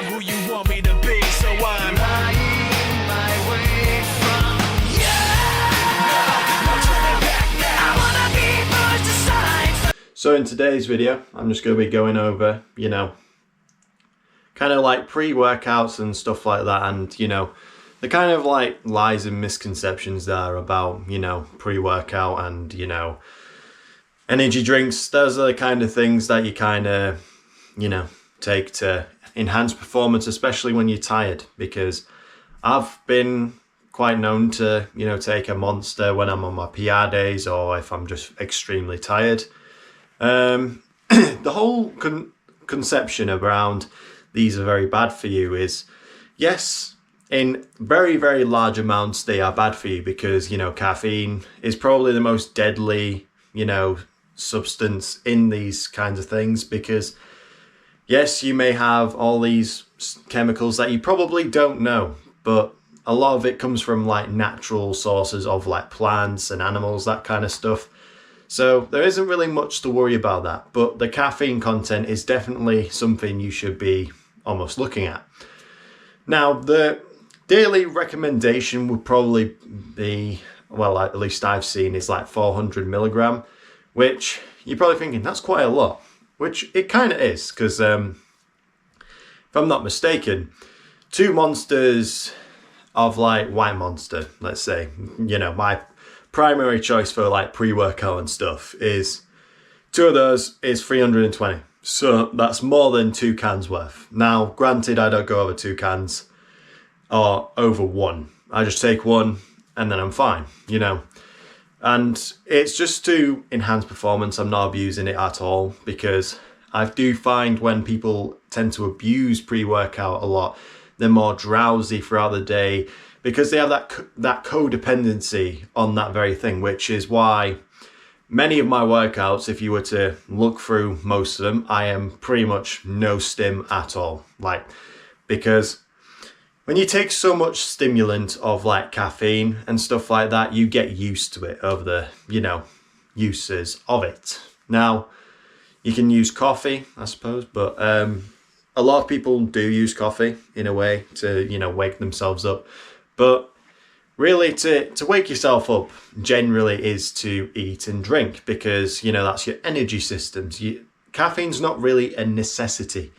I'm who you want me to be, so I'm lying my way from you. No turning back now. I wanna be pushed aside. So in today's video, I'm just going to be going over, kind of like pre-workouts and stuff like that, and the kind of like lies and misconceptions there about pre-workout and energy drinks. Those are the kind of things that you kind of take to enhance performance, especially when you're tired, because I've been quite known to take a Monster when I'm on my PR days or if I'm just extremely tired. The whole conception around these are very bad for you is, yes, in very, very large amounts they are bad for you, because caffeine is probably the most deadly substance in these kinds of things, because yes, you may have all these chemicals that you probably don't know, but a lot of it comes from like natural sources of like plants and animals, that kind of stuff. So there isn't really much to worry about that, but the caffeine content is definitely something you should be almost looking at. Now, the daily recommendation would probably be, well, at least I've seen, is like 400 milligram, which you're probably thinking that's quite a lot, which it kind of is, because if I'm not mistaken, 2 Monsters of like White Monster, let's say, my primary choice for like pre-workout and stuff, is 2 of those is 320. So that's more than 2 cans worth. Now, granted, I don't go over 2 cans or over 1. I just take 1 and then I'm fine, And it's just to enhance performance. I'm not abusing it at all, because I do find when people tend to abuse pre-workout a lot, they're more drowsy throughout the day, because they have that codependency on that very thing, which is why many of my workouts, if you were to look through most of them, I am pretty much no stim at all. Because when you take so much stimulant of like caffeine and stuff like that, you get used to it over the, uses of it. Now, you can use coffee, I suppose, but a lot of people do use coffee in a way to, wake themselves up. But really, to wake yourself up generally is to eat and drink, because, that's your energy systems. Caffeine's not really a necessity.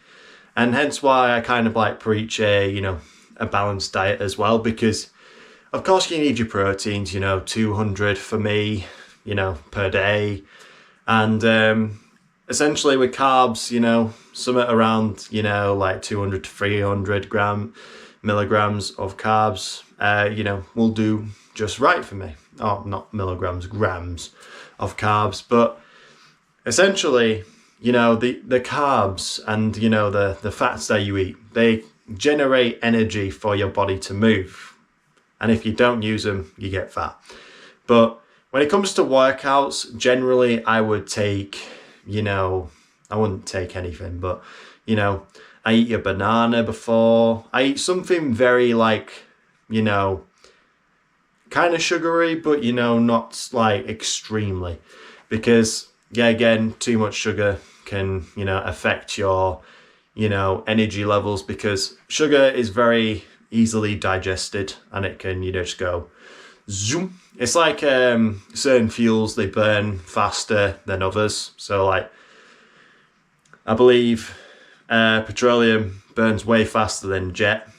And hence why I kind of like preach a balanced diet as well, because of course you need your proteins, 200 for me, per day. And essentially with carbs, somewhere around, like 200 to 300 milligrams of carbs, will do just right for me. Oh, not milligrams, grams of carbs. But essentially, the carbs and, the fats that you eat, they generate energy for your body to move. And if you don't use them, you get fat. But when it comes to workouts, generally I would take, I wouldn't take anything, but, I eat a banana before. I eat something very like, kind of sugary, but, not like extremely. Because, yeah, again, too much sugar can, affect your, energy levels, because sugar is very easily digested and it can, just go zoom. It's like certain fuels, they burn faster than others. So like, I believe petroleum burns way faster than jet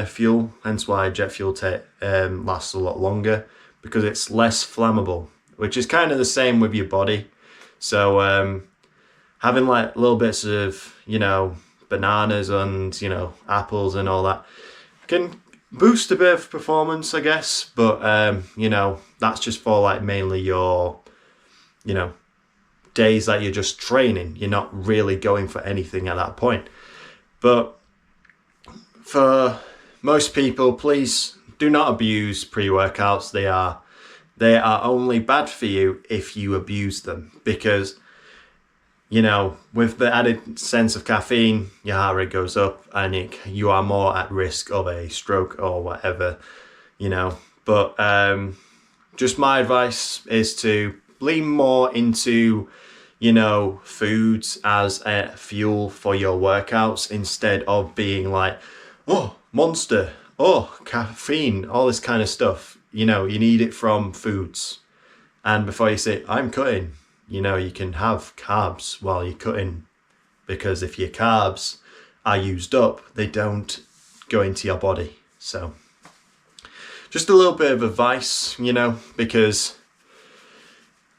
fuel, hence why jet fuel lasts a lot longer, because it's less flammable, which is kind of the same with your body. So having like little bits of, bananas and, apples and all that can boost a bit of performance, I guess. But, that's just for like mainly your, days that you're just training. You're not really going for anything at that point. But for most people, please do not abuse pre-workouts. They are only bad for you if you abuse them, because with the added sense of caffeine, your heart rate goes up and you are more at risk of a stroke or whatever, But just my advice is to lean more into, you know, foods as a fuel for your workouts instead of being like, oh, Monster, oh, caffeine, all this kind of stuff. You know, you need it from foods. And before you say, I'm cutting, you know, you can have carbs while you're cutting, because if your carbs are used up, they don't go into your body. So just a little bit of advice, you know, because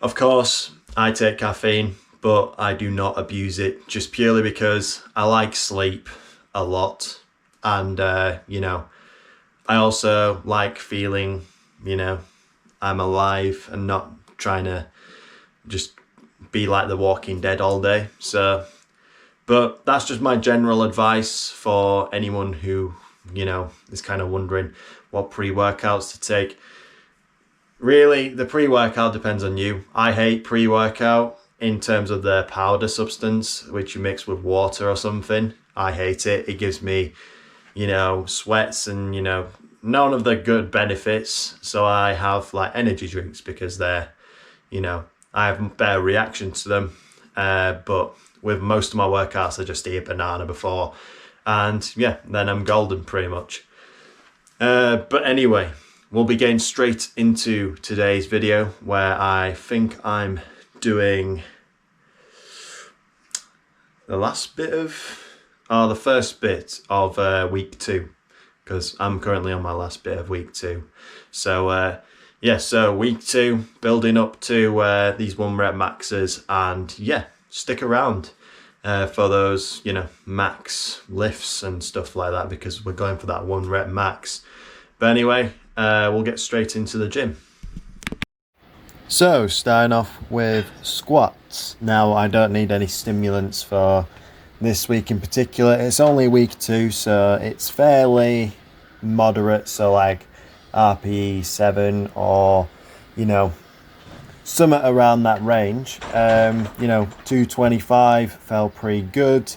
of course I take caffeine, but I do not abuse it, just purely because I like sleep a lot. And, you know, I also like feeling, you know, I'm alive and not trying to just be like the Walking Dead all day. So, but that's just my general advice for anyone who, you know, is kind of wondering what pre-workouts to take. Really, the pre-workout depends on you. I hate pre-workout in terms of the powder substance, which you mix with water or something. I hate it. It gives me, you know, sweats and, you know, none of the good benefits. So I have like energy drinks because they're, you know, I have better reaction to them. But with most of my workouts, I just eat a banana before. And yeah, then I'm golden pretty much. But anyway, we'll be getting straight into today's video, where I think I'm doing the first bit of week 2, because I'm currently on my last bit of week 2. So yeah, so week 2, building up to these 1 rep maxes, and yeah, stick around for those, you know, max lifts and stuff like that, because we're going for that 1 rep max. But anyway, we'll get straight into the gym. So starting off with squats. Now I don't need any stimulants for this week in particular. It's only week 2, so it's fairly moderate. So like RPE 7 or, you know, somewhere around that range. You know, 225 felt pretty good.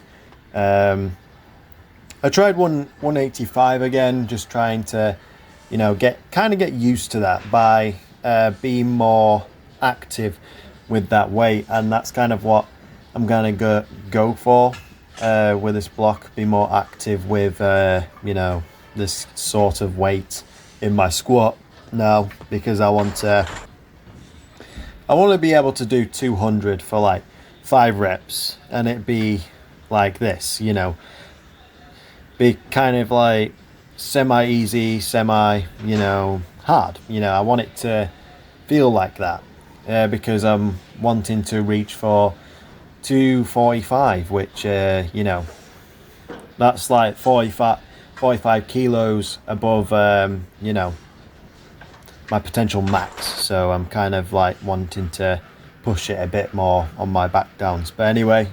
I tried 185 again, just trying to, you know, get used to that by being more active with that weight, and that's kind of what I'm gonna go for with this block. Be more active with you know, this sort of weight in my squat now, because I want to be able to do 200 for like 5 reps, and it be like this, you know, be kind of like semi easy, semi, you know, hard. You know, I want it to feel like that, because I'm wanting to reach for 245, which you know, that's like 45 kilos above you know, my potential max. So I'm kind of like wanting to push it a bit more on my back downs. But anyway,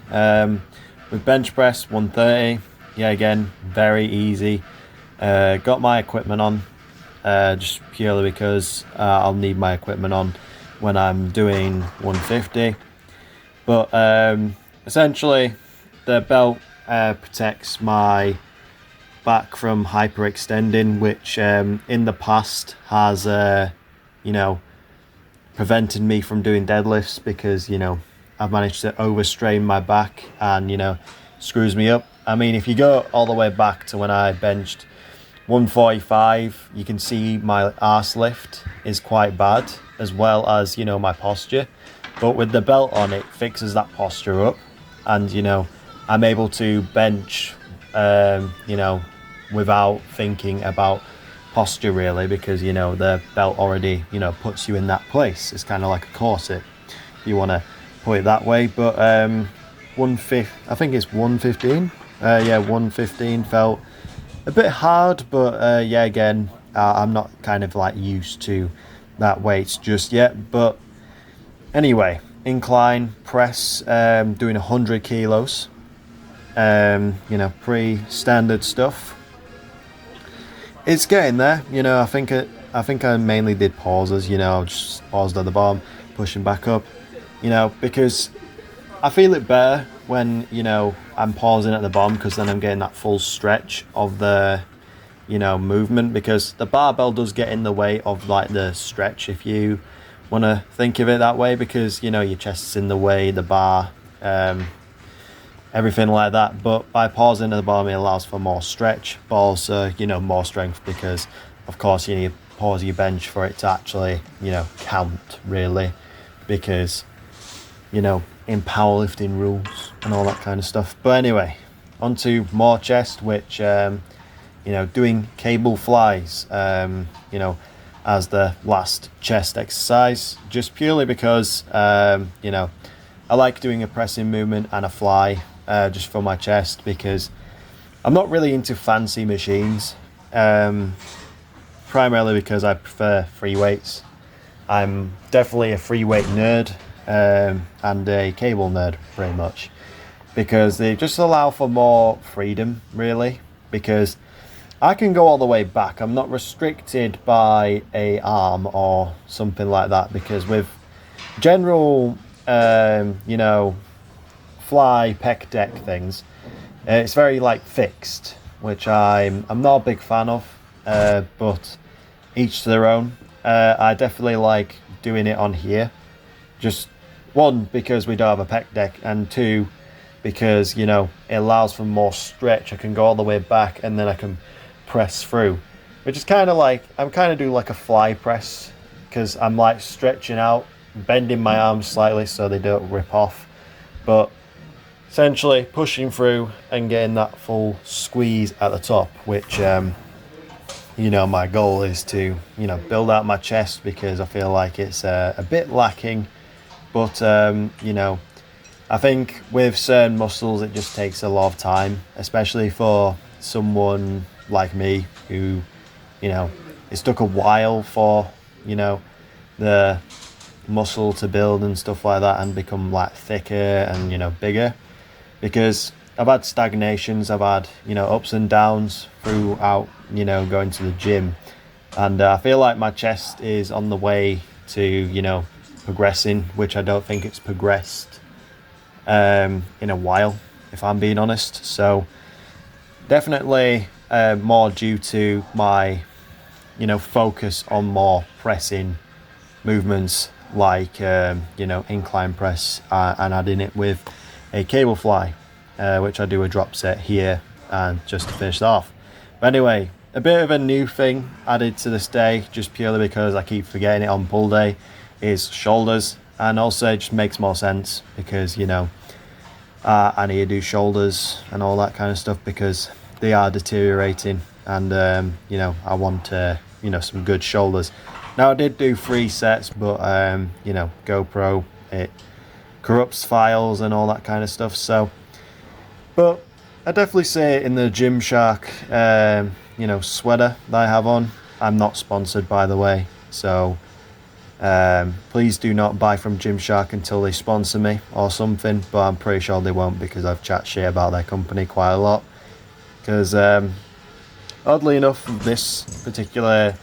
with bench press 130, yeah, again, very easy. Got my equipment on, just purely because I'll need my equipment on when I'm doing 150. But essentially the belt protects my back from hyperextending, which in the past has you know, prevented me from doing deadlifts, because, you know, I've managed to overstrain my back and, you know, screws me up. I mean, if you go all the way back to when I benched 145, you can see my arse lift is quite bad, as well as, you know, my posture. But with the belt on, it fixes that posture up, and, you know, I'm able to bench you know, without thinking about posture really, because, you know, the belt already, you know, puts you in that place. It's kind of like a corset, if you want to put it that way. But 150, I think it's 115. Yeah, 115 felt a bit hard, but yeah, again, I'm not kind of like used to that weight just yet. But anyway, incline press, doing 100 kilos. You know, pretty standard stuff. It's getting there, you know. I think I mainly did pauses, you know, just paused at the bottom, pushing back up, you know, because I feel it better when, you know, I'm pausing at the bottom, because then I'm getting that full stretch of the, you know, movement, because the barbell does get in the way of like the stretch if you want to think of it that way, because you know your chest's in the way, the bar, everything like that. But by pausing at the bottom, it allows for more stretch, but also, you know, more strength, because of course you need to pause your bench for it to actually, you know, count really, because, you know, in powerlifting rules and all that kind of stuff. But anyway, on to more chest, which you know, doing cable flies, you know, as the last chest exercise, just purely because you know, I like doing a pressing movement and a fly just for my chest, because I'm not really into fancy machines, primarily because I prefer free weights. I'm definitely a free weight nerd, and a cable nerd pretty much, because they just allow for more freedom really, because I can go all the way back. I'm not restricted by a arm or something like that, because with general you know, fly pec deck things, it's very like fixed, which I'm not a big fan of, but each to their own. I definitely like doing it on here, just one, because we don't have a pec deck, and two, because, you know, it allows for more stretch. I can go all the way back and then I can press through, which is kind of like, I'm kind of doing like a fly press, because I'm like stretching out, bending my arms slightly so they don't rip off, but essentially pushing through and getting that full squeeze at the top, which you know, my goal is to, you know, build out my chest, because I feel like it's a bit lacking. But you know, I think with certain muscles it just takes a lot of time, especially for someone like me who, you know, it took a while for, you know, the muscle to build and stuff like that, and become like thicker and, you know, bigger, because I've had stagnations, I've had, you know, ups and downs throughout, you know, going to the gym, and I feel like my chest is on the way to, you know, progressing, which I don't think it's progressed in a while, if I'm being honest. So definitely more due to my, you know, focus on more pressing movements, like you know, incline press, and adding it with a cable fly, which I do a drop set here, and just to finish it off. But anyway, a bit of a new thing added to this day, just purely because I keep forgetting it on pull day, is shoulders. And also it just makes more sense, because, you know, I need to do shoulders and all that kind of stuff, because they are deteriorating, and you know, I want you know, some good shoulders. Now I did do 3 sets, but you know, GoPro, it corrupts files and all that kind of stuff. So, but I definitely say in the Gymshark you know, sweater that I have on, I'm not sponsored, by the way, so please do not buy from Gymshark until they sponsor me or something, but I'm pretty sure they won't, because I've chat shit about their company quite a lot. Because oddly enough, this particular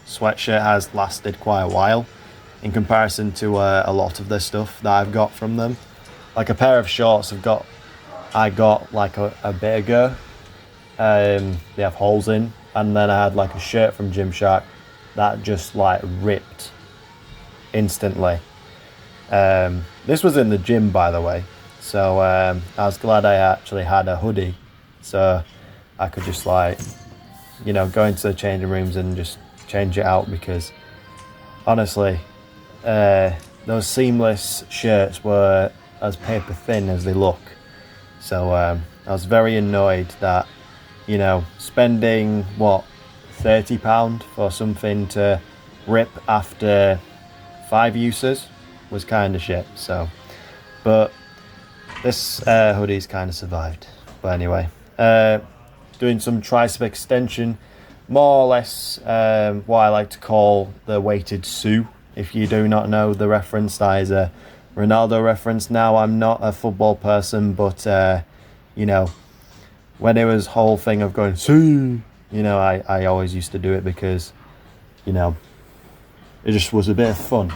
sweatshirt has lasted quite a while in comparison to a lot of the stuff that I've got from them. Like a pair of shorts I got like a bit ago, they have holes in, and then I had like a shirt from Gymshark that just like ripped instantly. This was in the gym, by the way, so I was glad I actually had a hoodie, so I could just, like, you know, go into the changing rooms and just change it out, because honestly, those seamless shirts were as paper thin as they look. So I was very annoyed that, you know, spending what, £30 for something to rip after 5 uses was kind of shit. So, but this hoodie's kind of survived. But anyway, doing some tricep extension, more or less what I like to call the weighted Sue. If you do not know the reference, that is a Ronaldo reference. Now, I'm not a football person, but you know, when it was whole thing of going Sue, you know, I always used to do it because, you know, it just was a bit of fun.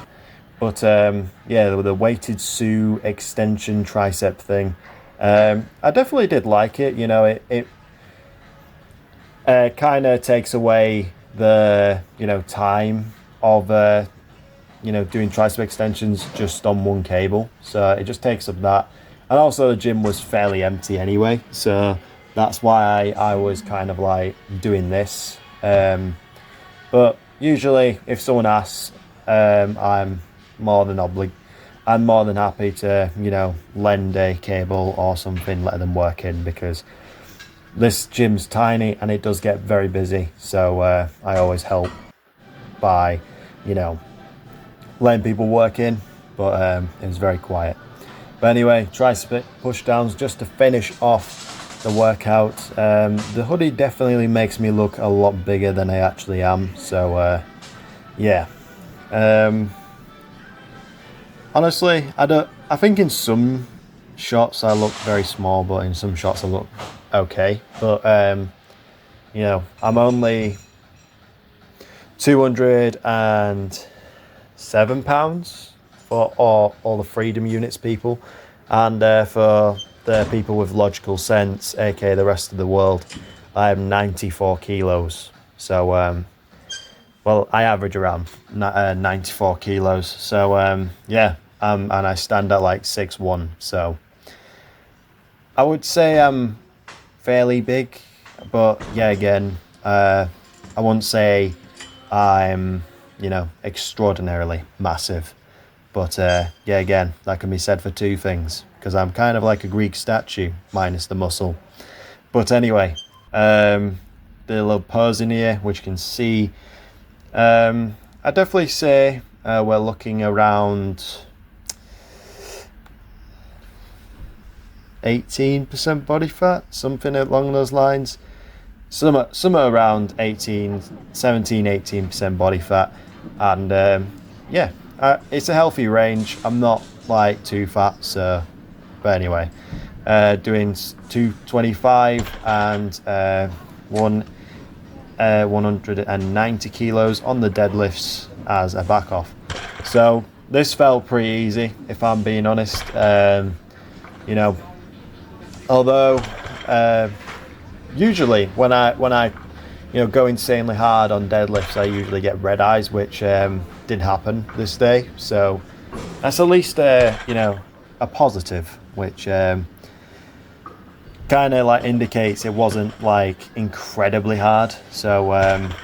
But yeah, the weighted Sue extension tricep thing, I definitely did like it. You know, it kind of takes away the, you know, time of doing tricep extensions just on one cable, so it just takes up that. And also the gym was fairly empty anyway, so that's why I was kind of like doing this. But usually if someone asks, I'm more than happy to, lend a cable or something, let them work in, because this gym's tiny and it does get very busy. So I always help by, letting people work in, but it was very quiet. But anyway, tricep push downs just to finish off the workout. The hoodie definitely makes me look a lot bigger than I actually am. So yeah. Honestly, I think in some shots I look very small, but in some shots I look okay. But I'm only 207 pounds for all the Freedom Units people, and for the people with Logical Sense, aka the rest of the world, I am 94 kilos. So well, I average around 94 kilos. So yeah, and I stand at like 6'1", so I would say I'm fairly big, but yeah, again, I won't say I'm extraordinarily massive. But yeah, again, that can be said for two things, because I'm kind of like a Greek statue, minus the muscle. But anyway, the little pose in here, which you can see, I'd definitely say we're looking around 18% body fat, something along those lines. Some are around 18% body fat, and yeah. It's a healthy range. I'm not like too fat, so. But anyway, doing 225 and 190 kilos on the deadlifts as a back off. So this felt pretty easy, if I'm being honest. Although usually when I go insanely hard on deadlifts, I usually get red eyes, which did happen this day. So that's at least a positive, which kind of like indicates it wasn't like incredibly hard. So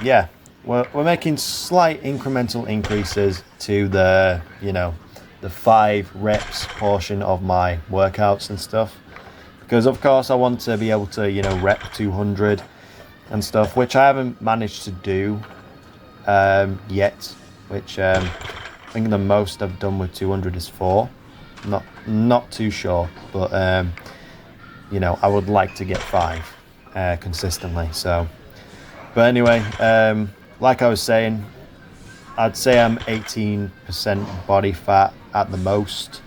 yeah, we're making slight incremental increases to the the 5 reps portion of my workouts and stuff, because of course I want to be able to rep 200 and stuff, which I haven't managed to do yet, which I think the most I've done with 200 is 4. Not too sure, but I would like to get 5 consistently. So, but anyway, like I was saying, I'd say I'm 18% body fat at the most,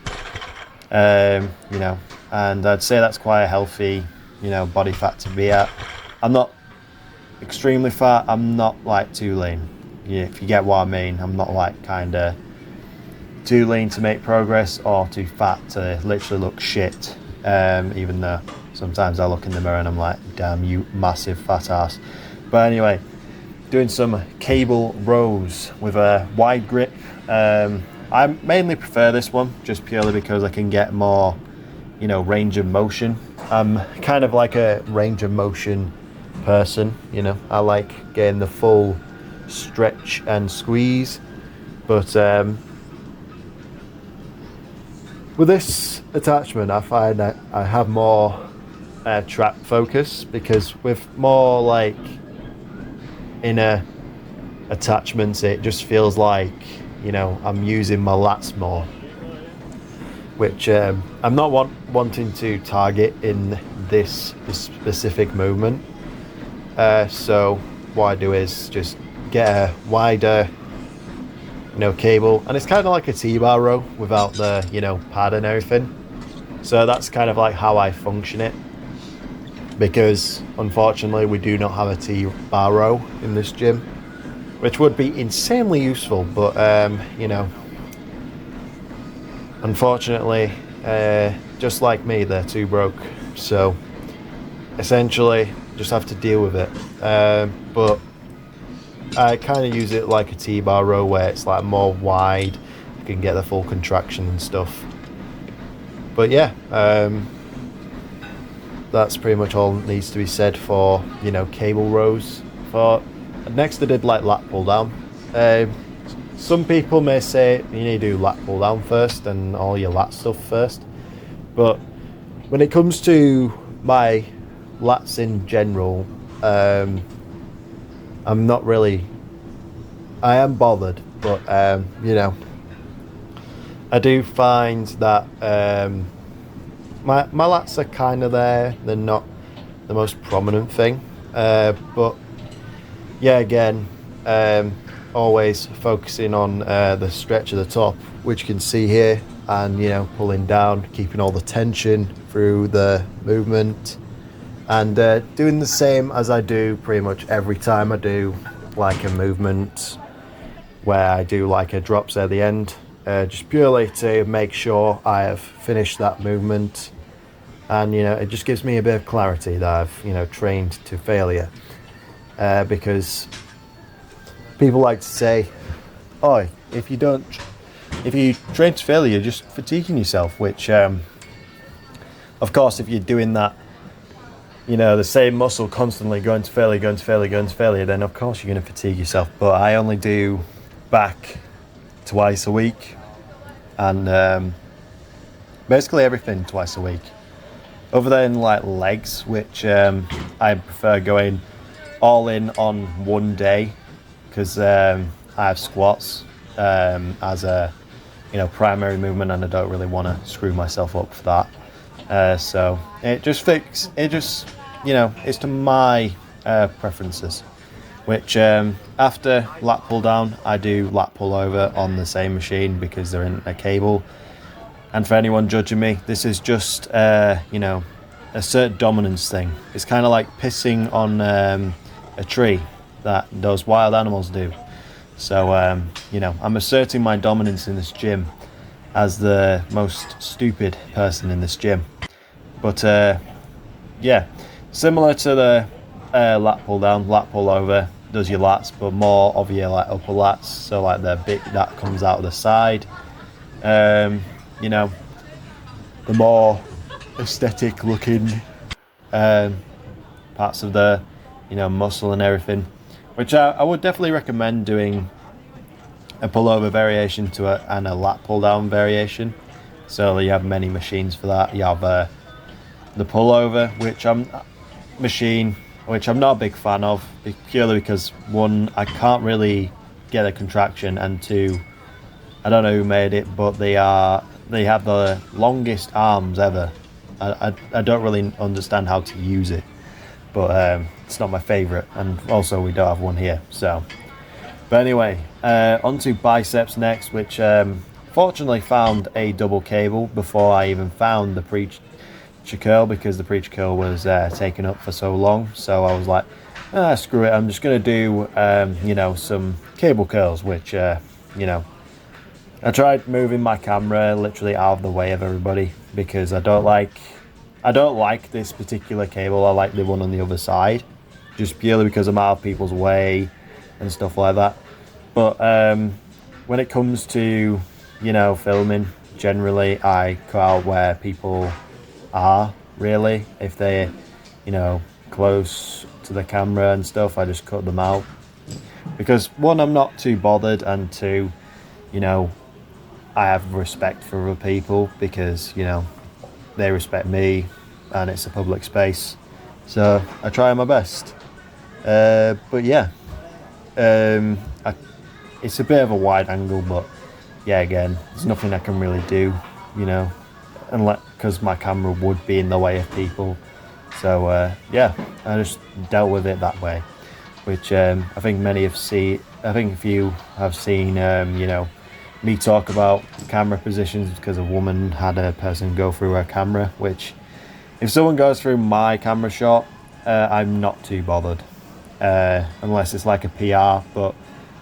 and I'd say that's quite a healthy body fat to be at. I'm not extremely fat, I'm not like too lean, if you get what I mean. I'm not like kind of too lean to make progress or too fat to literally look shit, even though sometimes I look in the mirror and I'm like, damn you massive fat ass. But anyway, doing some cable rows with a wide grip. I mainly prefer this one just purely because I can get more range of motion. I'm kind of like a range of motion person, I like getting the full stretch and squeeze, but with this attachment I find that I have more trap focus, because with more like inner attachments it just feels like I'm using my lats more, which I'm not wanting to target in this specific movement. So what I do is just get a wider cable, and it's kind of like a T-bar row without the pad and everything. So that's kind of like how I function it, because unfortunately we do not have a T-bar row in this gym, which would be insanely useful, but unfortunately just like me, they're too broke, so essentially just have to deal with it. But I kind of use it like a T-bar row where it's like more wide. You can get the full contraction and stuff. But yeah, that's pretty much all that needs to be said for, you know, cable rows. For next I did like lat pull down. Some people may say you need to do lat pull down first and all your lat stuff first. But when it comes to my lats in general, I'm not really, I am bothered, but you know, I do find that my lats are kind of there. They're not the most prominent thing, but yeah, again, always focusing on the stretch of the top, which you can see here, and you know, pulling down, keeping all the tension through the movement, and doing the same as I do pretty much every time I do like a movement where I do like a drops at the end, just purely to make sure I have finished that movement. And you know, it just gives me a bit of clarity that I've, you know, trained to failure, because people like to say, oh, if you train to failure, you're just fatiguing yourself, which of course, if you're doing that, you know, the same muscle constantly going to failure, then of course you're going to fatigue yourself. But I only do back twice a week, and basically everything twice a week, other than like legs, which I prefer going all in on one day, because I have squats as a, you know, primary movement, and I don't really want to screw myself up for that. So it just you know, it's to my preferences, which after lat pull down, I do lat pull over on the same machine because there isn't a cable. And for anyone judging me, this is just, you know, assert dominance thing. It's kind of like pissing on a tree that those wild animals do. So, you know, I'm asserting my dominance in this gym as the most stupid person in this gym. But, yeah, similar to the lat pull down, lat pull over does your lats, but more of your like upper lats. So like the bit that comes out of the side. You know, the more aesthetic looking parts of the, you know, muscle and everything, which I would definitely recommend doing a pullover variation to and a lat pull down variation. So you have many machines for that. You have the pullover, which I'm not a big fan of, purely because one, I can't really get a contraction, and two, I don't know who made it, but they have the longest arms ever. I don't really understand how to use it, but it's not my favourite, and also we don't have one here. So, but anyway, onto biceps next, which fortunately found a double cable before I even found the preacher curl, because the preacher curl was taken up for so long. So I was like, screw it, I'm just gonna do you know, some cable curls, which you know, I tried moving my camera literally out of the way of everybody, because I don't like this particular cable. I like the one on the other side, just purely because I'm out of people's way and stuff like that. But when it comes to, you know, filming, generally I cut out where people are, really. If they're, you know, close to the camera and stuff, I just cut them out, because one, I'm not too bothered, and two, you know, I have respect for other people, because, you know, they respect me and it's a public space, so I try my best. But yeah, it's a bit of a wide angle, but yeah, again, there's nothing I can really do, you know, unless, because my camera would be in the way of people. So yeah, I just dealt with it that way, which I think many have seen. I think if you have seen, you know, me talk about camera positions, because a woman had a person go through her camera, which if someone goes through my camera shot, I'm not too bothered, unless it's like a PR. But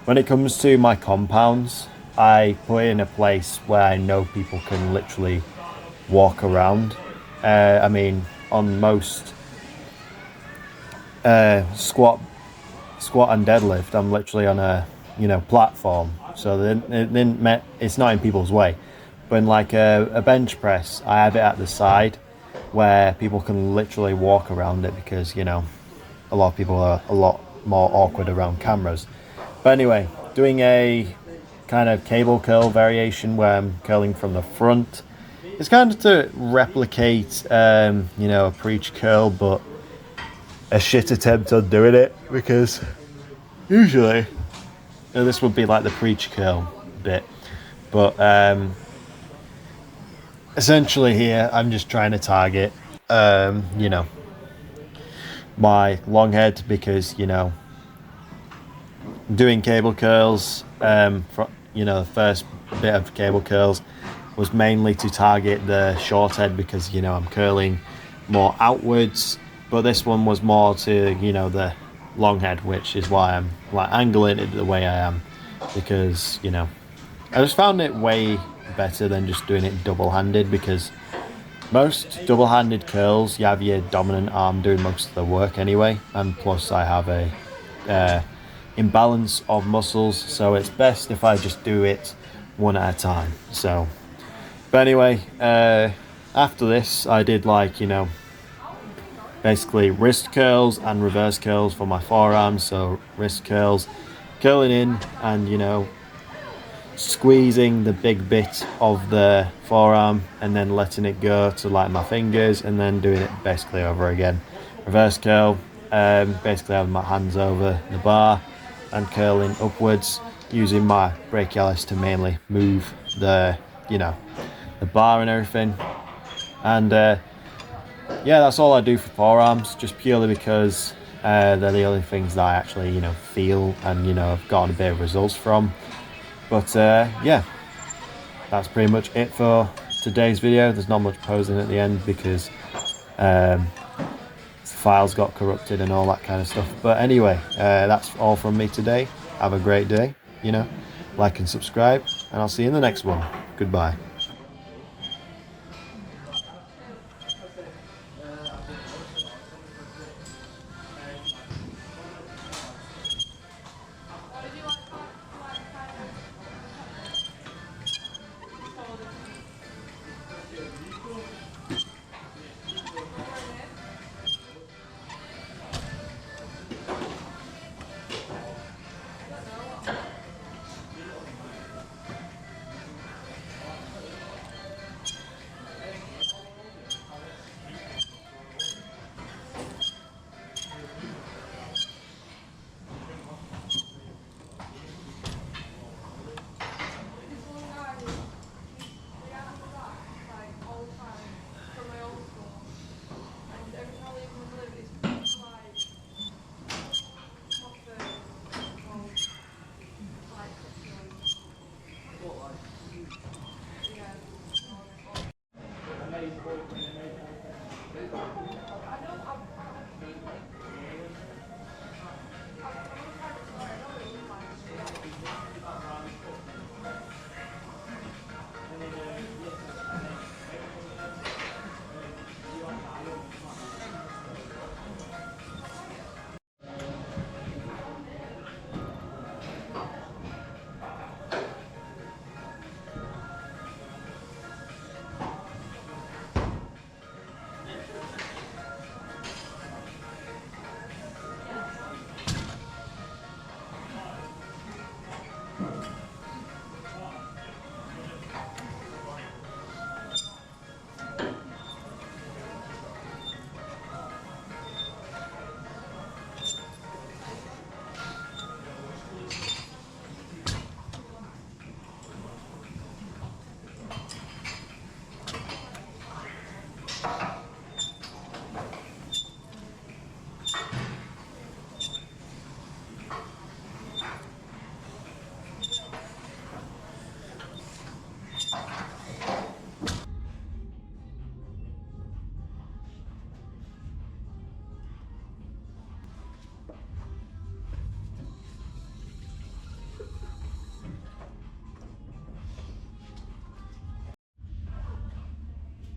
when it comes to my compounds, I put it in a place where I know people can literally walk around. I mean, on most squat squat and deadlift, I'm literally on a, you know, platform, so it's not in people's way. But in like a bench press, I have it at the side where people can literally walk around it, because, you know, a lot of people are a lot more awkward around cameras. But anyway, doing a kind of cable curl variation where I'm curling from the front. It's kind of to replicate, you know, a preach curl, but a shit attempt on doing it, because usually this would be like the preach curl bit, but essentially here I'm just trying to target, you know, my long head, because, you know, doing cable curls, you know, the first bit of cable curls was mainly to target the short head, because, you know, I'm curling more outwards, but this one was more to, you know, the long head, which is why I'm like angling it the way I am, because, you know, I just found it way better than just doing it double-handed, because most double-handed curls, you have your dominant arm doing most of the work anyway, and plus I have a imbalance of muscles, so it's best if I just do it one at a time. So, but anyway, after this I did, like, you know, basically wrist curls and reverse curls for my forearms. So wrist curls, curling in and, you know, squeezing the big bit of the forearm and then letting it go to like my fingers, and then doing it basically over again. Reverse curl, basically having my hands over the bar and curling upwards, using my brachialis to mainly move the, you know, the bar and everything. And yeah, that's all I do for forearms, just purely because they're the only things that I actually, you know, feel and, you know, have gotten a bit of results from. But yeah, that's pretty much it for today's video. There's not much posing at the end because the files got corrupted and all that kind of stuff. But anyway, that's all from me today. Have a great day, you know, like and subscribe, and I'll see you in the next one. Goodbye.